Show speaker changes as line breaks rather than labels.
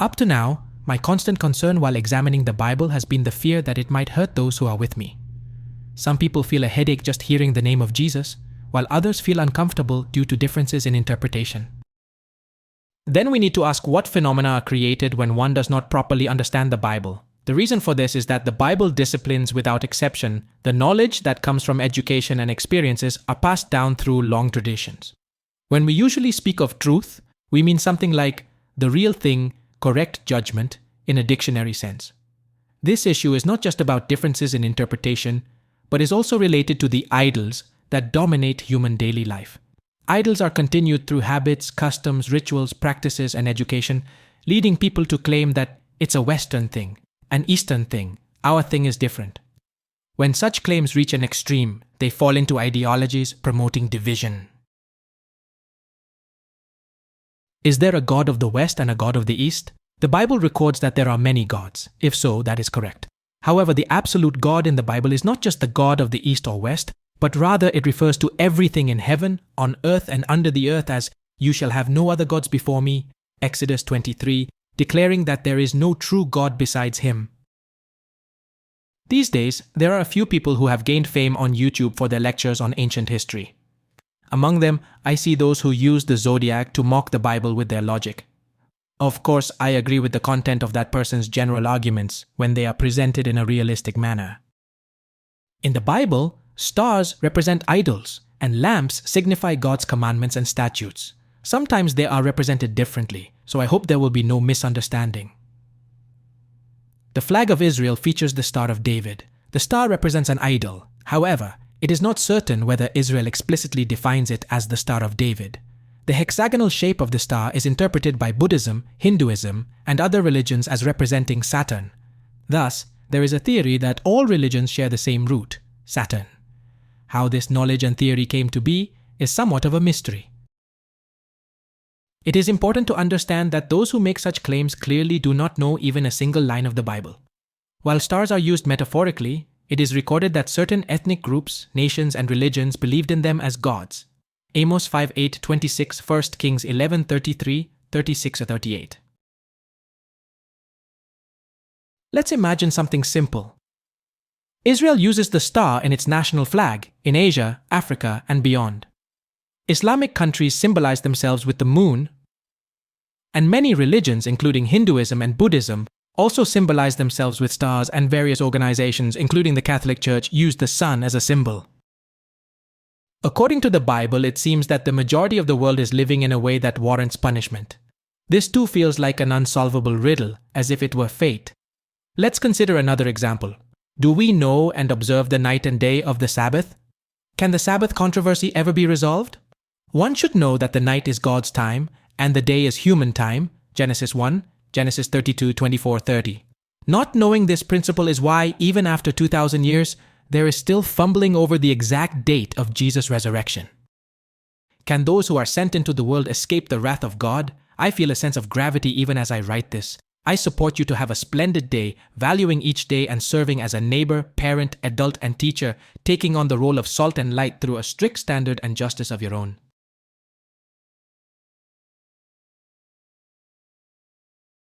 Up to now, my constant concern while examining the Bible has been the fear that it might hurt those who are with me. Some people feel a headache just hearing the name of Jesus, while others feel uncomfortable due to differences in interpretation. Then we need to ask what phenomena are created when one does not properly understand the Bible. The reason for this is that the Bible disciplines, without exception, the knowledge that comes from education and experiences are passed down through long traditions. When we usually speak of truth, we mean something like the real thing, correct judgment, in a dictionary sense. This issue is not just about differences in interpretation, but is also related to the idols that dominate human daily life. Idols are continued through habits, customs, rituals, practices, and education, leading people to claim that it's a Western thing, an Eastern thing, our thing is different. When such claims reach an extreme, they fall into ideologies promoting division. Is there a God of the West and a God of the East? The Bible records that there are many gods. If so, that is correct. However, the absolute God in the Bible is not just the God of the East or West, but rather it refers to everything in heaven, on earth, and under the earth as, "You shall have no other gods before me," Exodus 23, declaring that there is no true God besides him. These days, there are a few people who have gained fame on YouTube for their lectures on ancient history. Among them, I see those who use the zodiac to mock the Bible with their logic. Of course, I agree with the content of that person's general arguments when they are presented in a realistic manner. In the Bible, stars represent idols, and lamps signify God's commandments and statutes. Sometimes they are represented differently, so I hope there will be no misunderstanding. The flag of Israel features the Star of David. The star represents an idol. However, it is not certain whether Israel explicitly defines it as the Star of David. The hexagonal shape of the star is interpreted by Buddhism, Hinduism, and other religions as representing Saturn. Thus, there is a theory that all religions share the same root, Saturn. How this knowledge and theory came to be is somewhat of a mystery. It is important to understand that those who make such claims clearly do not know even a single line of the Bible. While stars are used metaphorically, it is recorded that certain ethnic groups, nations, and religions believed in them as gods. Amos 5:8-26, 1 Kings 11:33, 36-38. Let's imagine something simple. Israel uses the star in its national flag in Asia, Africa, and beyond. Islamic countries symbolize themselves with the moon, and many religions, including Hinduism and Buddhism, also symbolize themselves with stars, and various organizations, including the Catholic Church, use the sun as a symbol. According to the Bible, it seems that the majority of the world is living in a way that warrants punishment. This too feels like an unsolvable riddle, as if it were fate. Let's consider another example. Do we know and observe the night and day of the Sabbath? Can the Sabbath controversy ever be resolved? One should know that the night is God's time, and the day is human time, Genesis 1, Genesis 32:24-30. Not knowing this principle is why, even after 2,000 years, there is still fumbling over the exact date of Jesus' resurrection. Can those who are sent into the world escape the wrath of God? I feel a sense of gravity even as I write this. I support you to have a splendid day, valuing each day and serving as a neighbor, parent, adult, and teacher, taking on the role of salt and light through a strict standard and justice of your own.